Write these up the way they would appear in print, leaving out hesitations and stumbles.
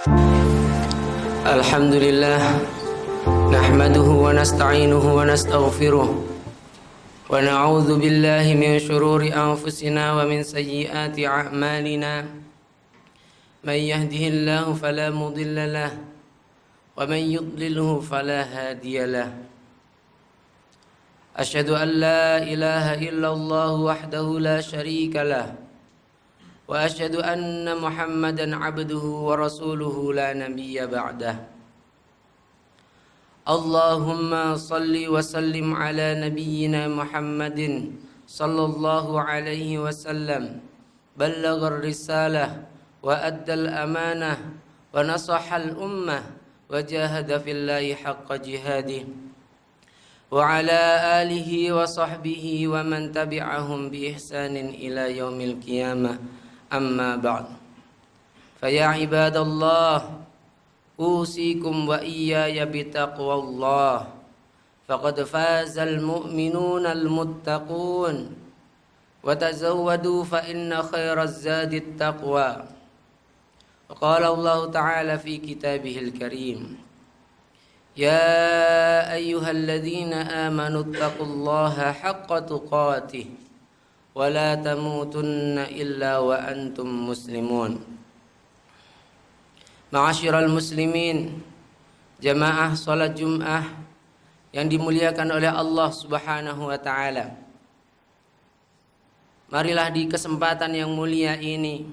Alhamdulillah, nahmaduhu wa nasta'inuhu wa nastaghfiruh wa na'udzu billahi min shururi anfusina wa min sayyiati a'malina. Man yahdihillahu fala mudilla lahu wa man yudlilhu fala hadiya lahu. Asyhadu an la ilaha illallah wahdahu la syarika lahu wa asyhadu anna Muhammadan abduhu wa rasuluhu la nabiyya ba'dah. Allahumma salli wa sallim ala nabiyyina Muhammadin sallallahu alaihi wasallam, ballagha ar-risalah wa addal amanah wa nasaha al-ummah wa jahada fillahi haqqa jihadih wa ala alihi wa sahbihi wa man tabi'ahum bi ihsanin ila yaumil qiyamah. Amma ba'd. Faya ibadallah, usikum wa iyaya bitaqwallah. Faqad fazal mu'minuna al-muttaqun. Wa tazawwadu fa inna khairaz zadi at-taqwa. Wa qala Allah ta'ala fi kitabihil karim. Ya ayyuhalladzina amanu ittaqullaha haqqa tuqatih wa la tamutunna illa wa antum muslimun. Ma'asyiral muslimin, jamaah salat Jum'ah yang dimuliakan oleh Allah Subhanahu wa taala. Marilah di kesempatan yang mulia ini,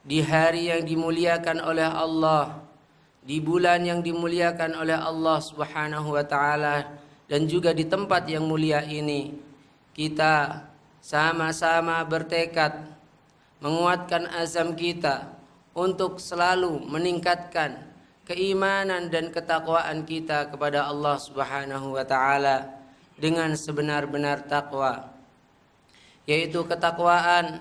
di hari yang dimuliakan oleh Allah, di bulan yang dimuliakan oleh Allah Subhanahu wa taala, dan juga di tempat yang mulia ini, kita sama-sama bertekad menguatkan azam kita untuk selalu meningkatkan keimanan dan ketakwaan kita kepada Allah Subhanahu wa taala dengan sebenar-benar takwa, yaitu ketakwaan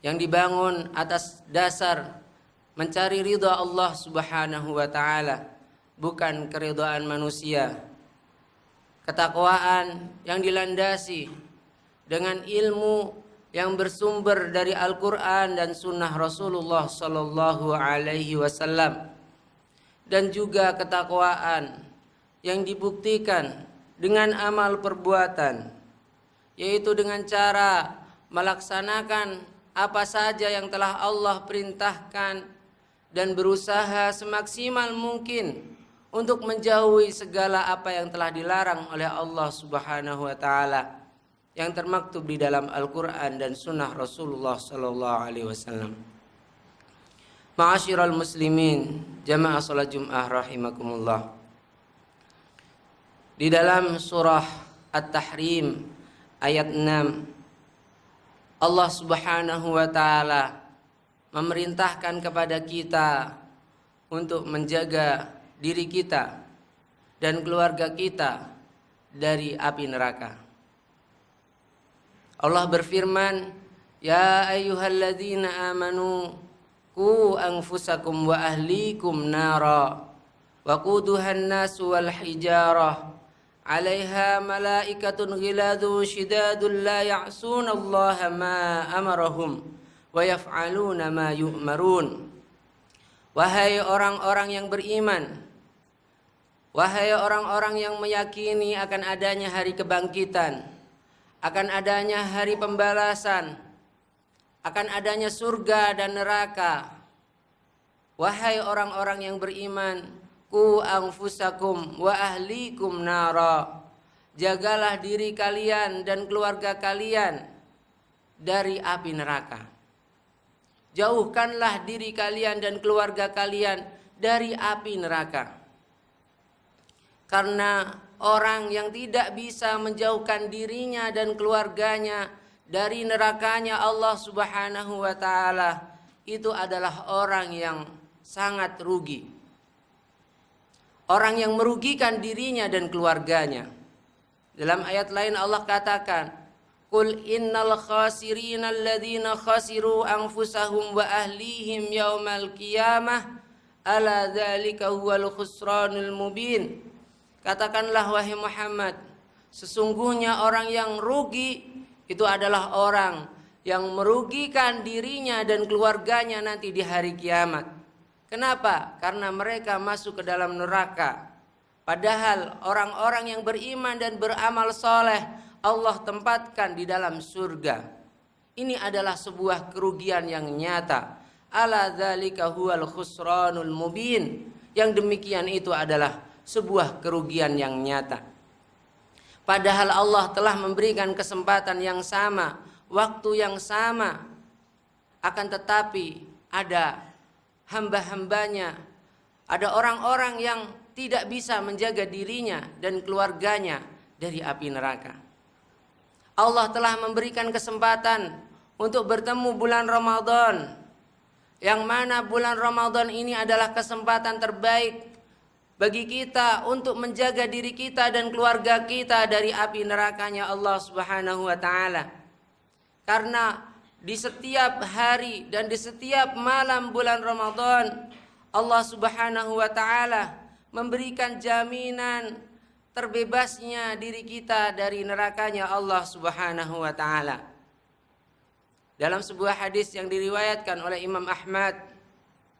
yang dibangun atas dasar mencari ridha Allah Subhanahu wa taala, bukan keridhaan manusia. Ketakwaan yang dilandasi dengan ilmu yang bersumber dari Al-Quran dan Sunnah Rasulullah Sallallahu Alaihi Wasallam, dan juga ketakwaan yang dibuktikan dengan amal perbuatan, yaitu dengan cara melaksanakan apa saja yang telah Allah perintahkan dan berusaha semaksimal mungkin untuk menjauhi segala apa yang telah dilarang oleh Allah Subhanahu wa taala yang termaktub di dalam Al-Quran dan Sunnah Rasulullah Sallallahu Alaihi Wasallam. Ma'asyiral muslimin, jamaah salat Jum'ah rahimakumullah. Di dalam surah At-Tahrim ayat 6, Allah Subhanahu wa taala memerintahkan kepada kita untuk menjaga diri kita dan keluarga kita dari api neraka. Allah berfirman, ya ayyuhalladzina amanu qu anfusakum wa ahlikum nara wa quduhan nasu wal hijarah 'alaiha malaikatun ghiladun shidadun la ya'sunallaha ma amarahum wa yaf'aluna ma yu'marun. Wahai orang-orang yang beriman, wahai orang-orang yang meyakini akan adanya hari kebangkitan, akan adanya hari pembalasan, akan adanya surga dan neraka. Wahai orang-orang yang beriman, qu anfusakum wa ahlikum nara, jagalah diri kalian dan keluarga kalian dari api neraka. Jauhkanlah diri kalian dan keluarga kalian dari api neraka. Karena orang yang tidak bisa menjauhkan dirinya dan keluarganya dari nerakanya Allah Subhanahu wa taala, itu adalah orang yang sangat rugi. Orang yang merugikan dirinya dan keluarganya. Dalam ayat lain Allah katakan, qul innal khasirina alladzina khasiru anfusahum wa ahlihim yaumal qiyamah ala dzalika huwal khusranul mubin. Katakanlah wahai Muhammad, sesungguhnya orang yang rugi itu adalah orang yang merugikan dirinya dan keluarganya nanti di hari kiamat. Kenapa? Karena mereka masuk ke dalam neraka. Padahal orang-orang yang beriman dan beramal soleh Allah tempatkan di dalam surga. Ini adalah sebuah kerugian yang nyata. Ala dzalika huwal khusranul mubin. Yang demikian itu adalah sebuah kerugian yang nyata. Padahal Allah telah memberikan kesempatan yang sama, waktu yang sama. Akan tetapi ada hamba-hambanya, ada orang-orang yang tidak bisa menjaga dirinya dan keluarganya dari api neraka. Allah telah memberikan kesempatan untuk bertemu bulan Ramadan, yang mana bulan Ramadan ini adalah kesempatan terbaik bagi kita untuk menjaga diri kita dan keluarga kita dari api nerakanya Allah Subhanahu wa taala. Karena di setiap hari dan di setiap malam bulan Ramadan Allah Subhanahu wa taala memberikan jaminan terbebasnya diri kita dari nerakanya Allah Subhanahu wa taala. Dalam sebuah hadis yang diriwayatkan oleh Imam Ahmad,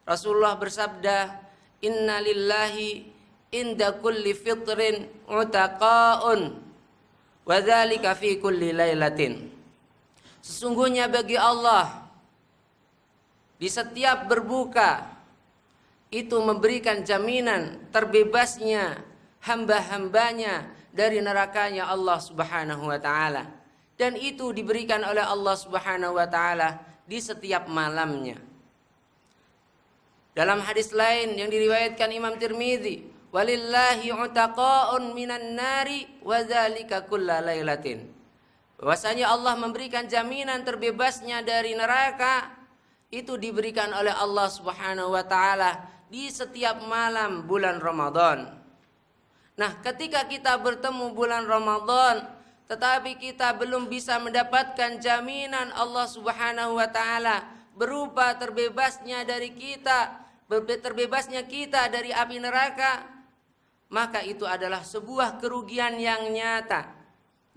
Rasulullah bersabda, "Inna lillahi inda kulli fitrin utaqaun wa dzalika fi kulli lailatin." Sesungguhnya bagi Allah di setiap berbuka itu memberikan jaminan terbebasnya hamba-hambanya dari nerakanya Allah Subhanahu wa taala. Dan itu diberikan oleh Allah Subhanahu wa taala di setiap malamnya. Dalam hadis lain yang diriwayatkan Imam Tirmidzi, "Walillahi utaqaun minan nari wa dzalika kulla lailatin." Bahwasanya Allah memberikan jaminan terbebasnya dari neraka itu diberikan oleh Allah Subhanahu wa taala di setiap malam bulan Ramadan. Nah, ketika kita bertemu bulan Ramadan tetapi kita belum bisa mendapatkan jaminan Allah Subhanahu wa taala berupa terbebasnya kita dari api neraka, maka itu adalah sebuah kerugian yang nyata.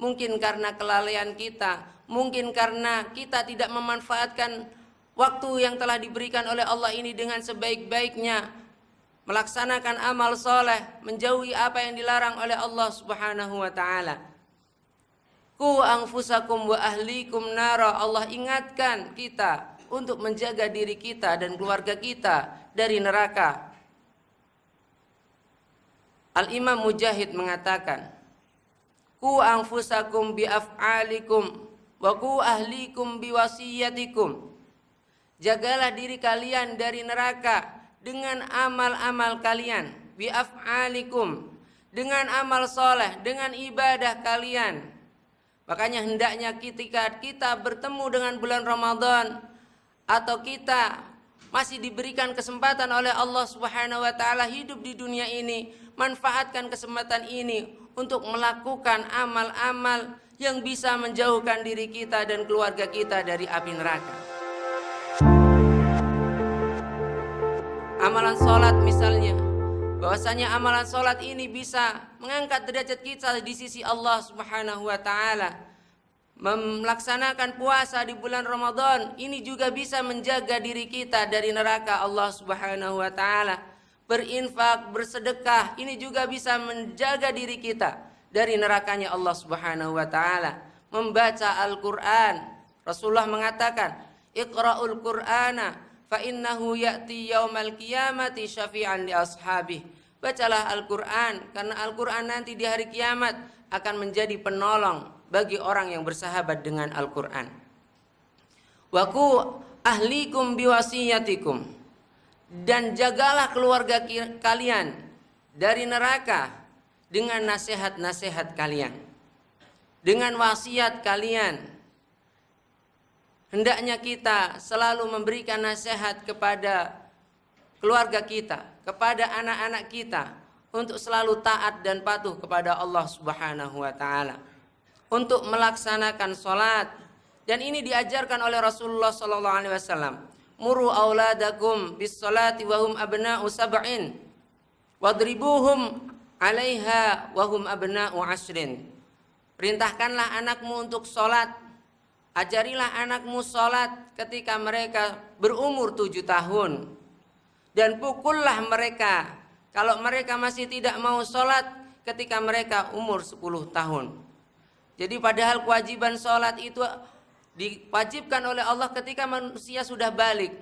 Mungkin karena kelalaian kita, mungkin karena kita tidak memanfaatkan waktu yang telah diberikan oleh Allah ini dengan sebaik-baiknya, melaksanakan amal soleh, menjauhi apa yang dilarang oleh Allah Subhanahu wa taala. Qu anfusakum wa ahlikum nara. Allah ingatkan kita untuk menjaga diri kita dan keluarga kita dari neraka. Al-Imam Mujahid mengatakan, "Qu anfusakum bi af'alikum wa qu ahlikum bi wasiyatikum." Jagalah diri kalian dari neraka dengan amal-amal kalian, bi af'alikum, dengan amal soleh, dengan ibadah kalian. Makanya hendaknya ketika kita bertemu dengan bulan Ramadan atau kita masih diberikan kesempatan oleh Allah Subhanahu wa taala hidup di dunia ini, manfaatkan kesempatan ini untuk melakukan amal-amal yang bisa menjauhkan diri kita dan keluarga kita dari api neraka. Amalan sholat misalnya, bahwasanya amalan sholat ini bisa mengangkat derajat kita di sisi Allah Subhanahu wa taala. Melaksanakan puasa di bulan Ramadan ini juga bisa menjaga diri kita dari neraka Allah Subhanahu wa taala. Berinfak, bersedekah ini juga bisa menjaga diri kita dari nerakanya Allah Subhanahu wa taala. Membaca Al-Qur'an, Rasulullah mengatakan, "Iqra'ul Qur'ana fa innahu ya'ti yaumal qiyamati syafi'an li ashabih." Bacalah Al-Qur'an karena Al-Qur'an nanti di hari kiamat akan menjadi penolong bagi orang yang bersahabat dengan Al-Qur'an. Wa qu ahlikum biwasiyatikum, dan jagalah keluarga kalian dari neraka dengan nasihat-nasihat kalian, dengan wasiat kalian. Hendaknya kita selalu memberikan nasihat kepada keluarga kita, kepada anak-anak kita untuk selalu taat dan patuh kepada Allah Subhanahu wa taala, untuk melaksanakan salat. Dan ini diajarkan oleh Rasulullah sallallahu alaihi wasallam. Muru auladakum bis salati wa hum abna'u sab'in wadribuhum 'alaiha wa hum abna'u 'ashrin. Perintahkanlah anakmu untuk salat. Ajarilah anakmu salat ketika mereka berumur 7 tahun. dan pukullah mereka kalau mereka masih tidak mau sholat ketika mereka umur 10 tahun. Jadi padahal kewajiban sholat itu diwajibkan oleh Allah ketika manusia sudah balik.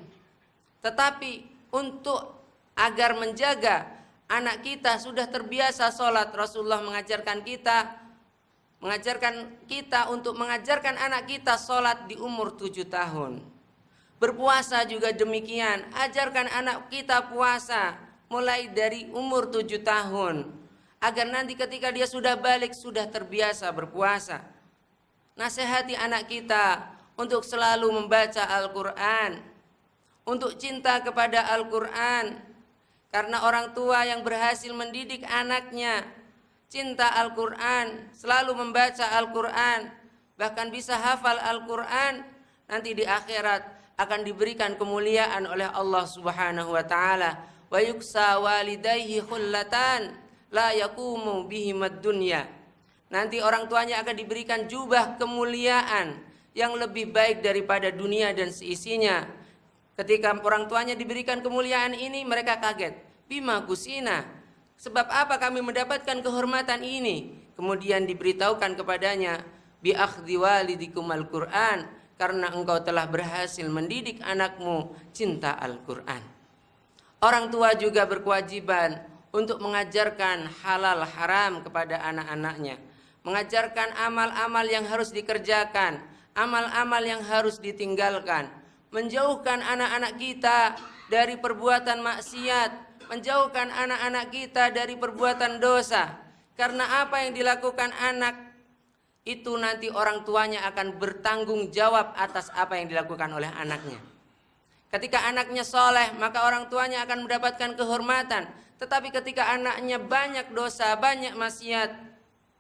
Tetapi untuk agar menjaga anak kita sudah terbiasa sholat, Rasulullah mengajarkan kita untuk mengajarkan anak kita sholat di umur 7 tahun. Berpuasa juga demikian, ajarkan anak kita puasa mulai dari umur 7 tahun, agar nanti ketika dia sudah balik sudah terbiasa berpuasa. Nasihati anak kita untuk selalu membaca Al-Quran, untuk cinta kepada Al-Quran. Karena orang tua yang berhasil mendidik anaknya cinta Al-Quran, selalu membaca Al-Quran, bahkan bisa hafal Al-Quran, nanti di akhirat akan diberikan kemuliaan oleh Allah Subhanahu wa taala. Wa yuksa walidayhi khullatan la yaqumu bihimad dunya. Nanti orang tuanya akan diberikan jubah kemuliaan yang lebih baik daripada dunia dan seisinya. Ketika orang tuanya diberikan kemuliaan ini, mereka kaget. Bima gusina, sebab apa kami mendapatkan kehormatan ini? Kemudian diberitahukan kepadanya, bi akhdhi walidikum al-Qur'an, karena engkau telah berhasil mendidik anakmu cinta Al-Qur'an. Orang tua juga berkewajiban untuk mengajarkan halal haram kepada anak-anaknya, mengajarkan amal-amal yang harus dikerjakan, amal-amal yang harus ditinggalkan, menjauhkan anak-anak kita dari perbuatan maksiat, menjauhkan anak-anak kita dari perbuatan dosa. Karena apa yang dilakukan anak itu nanti orang tuanya akan bertanggung jawab atas apa yang dilakukan oleh anaknya. Ketika anaknya soleh, maka orang tuanya akan mendapatkan kehormatan. Tetapi ketika anaknya banyak dosa, banyak maksiat,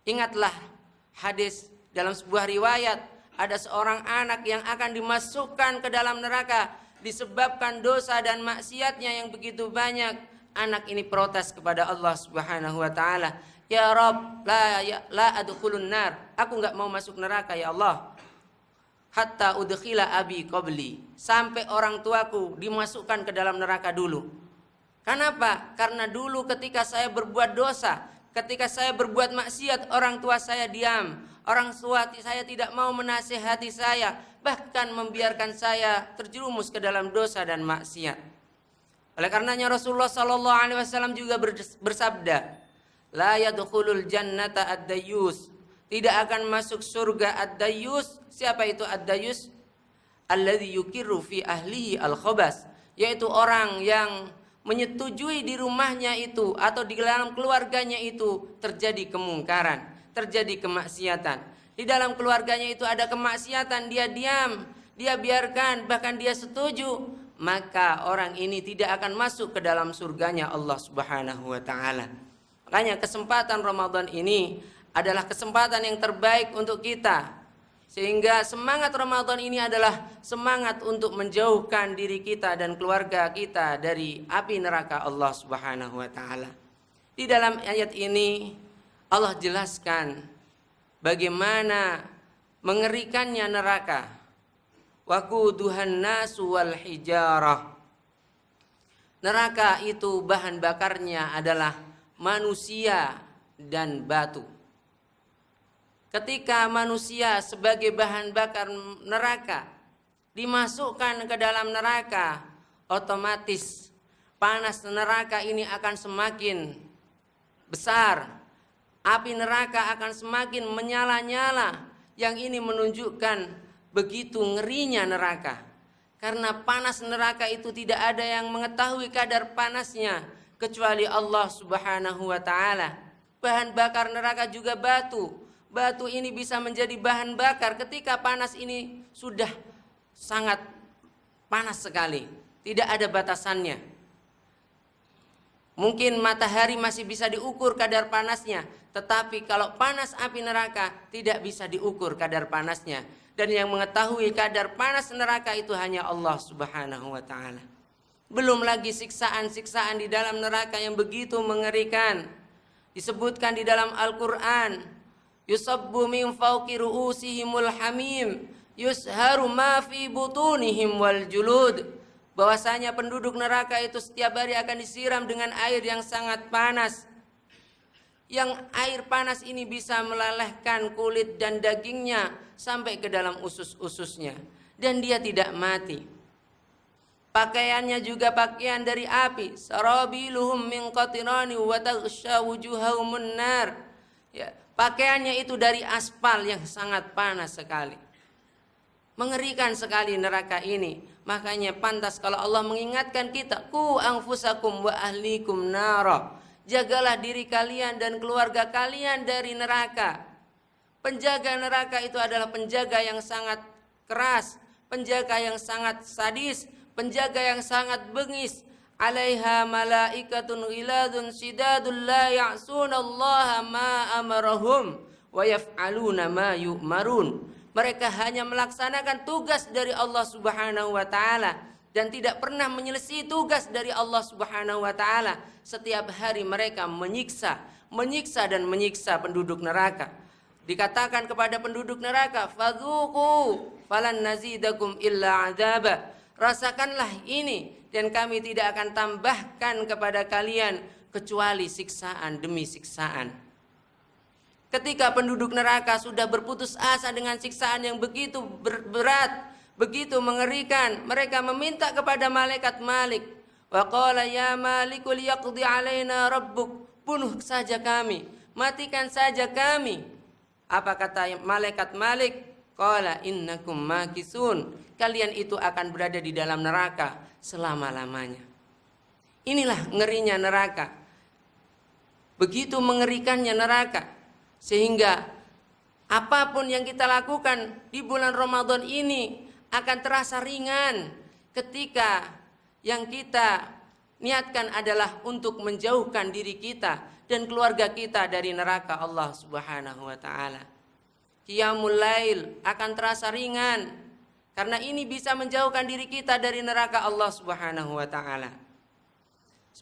ingatlah hadis dalam sebuah riwayat, ada seorang anak yang akan dimasukkan ke dalam neraka disebabkan dosa dan maksiatnya yang begitu banyak. Anak ini protes kepada Allah Subhanahu wa taala, "Ya Rabb, la adkhulun nar." Aku enggak mau masuk neraka ya Allah. Hatta udkhila abi qabli. Sampai orang tuaku dimasukkan ke dalam neraka dulu. Kenapa? Karena dulu ketika saya berbuat dosa, ketika saya berbuat maksiat, orang tua saya diam. Orang tua saya tidak mau menasihati saya, bahkan membiarkan saya terjerumus ke dalam dosa dan maksiat. Oleh karenanya Rasulullah sallallahu alaihi wasallam juga bersabda, "La yadkhulul jannata ad-dayyus." Tidak akan masuk surga ad-dayyus. Siapa itu ad-dayyus? Alladzi yukirru fi ahlihi al-khabas, yaitu orang yang menyetujui di rumahnya itu atau di dalam keluarganya itu terjadi kemungkaran, terjadi kemaksiatan. Di dalam keluarganya itu ada kemaksiatan, dia diam, dia biarkan, bahkan dia setuju, maka orang ini tidak akan masuk ke dalam surganya Allah Subhanahu wa taala. Makanya kesempatan Ramadan ini adalah kesempatan yang terbaik untuk kita, sehingga semangat Ramadan ini adalah semangat untuk menjauhkan diri kita dan keluarga kita dari api neraka Allah Subhanahu wa taala. Di dalam ayat ini Allah jelaskan bagaimana mengerikannya neraka. Waquduhan nasu wal hijarah. Neraka itu bahan bakarnya adalah manusia dan batu. Ketika manusia sebagai bahan bakar neraka dimasukkan ke dalam neraka, otomatis panas neraka ini akan semakin besar. Api neraka akan semakin menyala-nyala. Yang ini menunjukkan begitu ngerinya neraka. Karena panas neraka itu tidak ada yang mengetahui kadar panasnya kecuali Allah Subhanahu wa taala. Bahan bakar neraka juga batu. Batu ini bisa menjadi bahan bakar ketika panas ini sudah sangat panas sekali, tidak ada batasannya. Mungkin matahari masih bisa diukur kadar panasnya, tetapi kalau panas api neraka tidak bisa diukur kadar panasnya. Dan yang mengetahui kadar panas neraka itu hanya Allah Subhanahu wa taala. Belum lagi siksaan-siksaan di dalam neraka yang begitu mengerikan. Disebutkan di dalam Al-Qur'an, yusabbu min fawqi ru'usihimul hamim yusharu ma fi butunihim wal julud. bahwasanya penduduk neraka itu setiap hari akan disiram dengan air yang sangat panas. Yang air panas ini bisa melelehkan kulit dan dagingnya sampai ke dalam usus-ususnya. Dan dia tidak mati. Pakaiannya juga pakaian dari api. Sarabiluhum min qatirani wa taghsha wujuhahumun nar. Ya, pakaiannya itu dari aspal yang sangat panas sekali. Mengerikan sekali neraka ini. Makanya pantas kalau Allah mengingatkan kita, ku anfusakum wa ahlikum nara. Jagalah diri kalian dan keluarga kalian dari neraka. Penjaga neraka itu adalah penjaga yang sangat keras, penjaga yang sangat sadis, penjaga yang sangat bengis. Alaiha malaikatun ghiladun sidadun la ya'sunallaha ma amarahum wa yaf'aluna ma yu'marun. Mereka hanya melaksanakan tugas dari Allah Subhanahu wa taala dan tidak pernah menyelesaikan tugas dari Allah Subhanahu wa taala. Setiap hari mereka menyiksa dan menyiksa penduduk neraka. Dikatakan kepada penduduk neraka, fadzuqu falan nazidakum illa adzaba. Rasakanlah ini dan kami tidak akan tambahkan kepada kalian kecuali siksaan demi siksaan. Ketika penduduk neraka sudah berputus asa dengan siksaan yang begitu berat, begitu mengerikan, mereka meminta kepada malaikat Malik. Wa qala ya Malikul yaqdi alaina rabbuk. Bunuh saja kami, matikan saja kami. Apa kata malaikat Malik? Qala innakum makisun. Kalian itu akan berada di dalam neraka selama-lamanya. Inilah ngerinya neraka. Begitu mengerikannya neraka. Sehingga apapun yang kita lakukan di bulan Ramadan ini akan terasa ringan ketika yang kita niatkan adalah untuk menjauhkan diri kita dan keluarga kita dari neraka Allah Subhanahu wa taala. Qiyamul Lail akan terasa ringan karena ini bisa menjauhkan diri kita dari neraka Allah Subhanahu wa taala.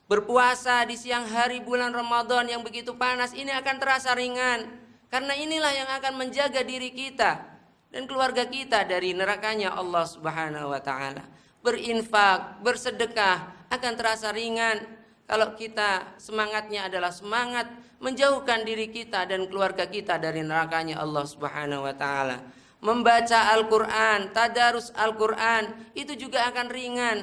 Berpuasa di siang hari bulan Ramadan yang begitu panas ini akan terasa ringan karena inilah yang akan menjaga diri kita dan keluarga kita dari nerakanya Allah Subhanahu wa taala. Berinfak, bersedekah akan terasa ringan kalau kita semangatnya adalah semangat menjauhkan diri kita dan keluarga kita dari nerakanya Allah Subhanahu wa taala. Membaca Al-Qur'an, tadarus Al-Qur'an itu juga akan ringan.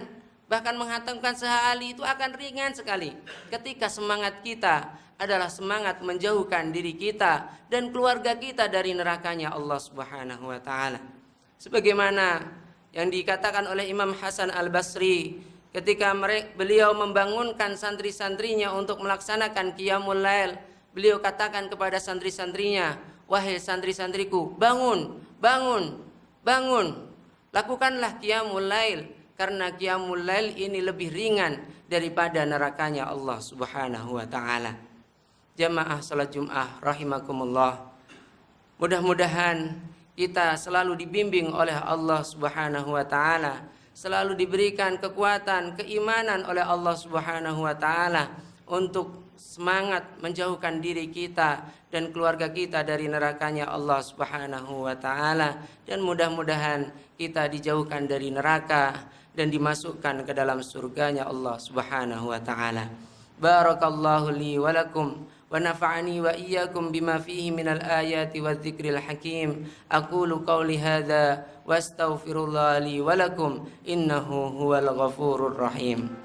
Bahkan menghatamkan sehari itu akan ringan sekali ketika semangat kita adalah semangat menjauhkan diri kita dan keluarga kita dari nerakanya Allah Subhanahu wa taala. Sebagaimana yang dikatakan oleh Imam Hasan Al-Basri ketika beliau membangunkan santri-santrinya untuk melaksanakan Qiyamul Lail, beliau katakan kepada santri-santrinya, wahai santri-santriku, bangun, bangun, bangun, lakukanlah Qiyamul Lail karena Qiyamul Lail ini lebih ringan daripada nerakanya Allah Subhanahu wa taala. Jamaah salat Jumat rahimakumullah. Mudah-mudahan kita selalu dibimbing oleh Allah Subhanahu wa taala, selalu diberikan kekuatan, keimanan oleh Allah Subhanahu wa taala untuk semangat menjauhkan diri kita dan keluarga kita dari nerakanya Allah Subhanahu wa taala, dan mudah-mudahan kita dijauhkan dari neraka dan dimasukkan ke dalam surganya Allah Subhanahu wa taala. Barakallahu li wa lakum wa nafa'ani wa iyyakum bima fihi minal ayati wadh-dhikril hakim. Aqulu qawli hadza wa astaghfirullah li wa lakum innahu huwal ghafurur rahim.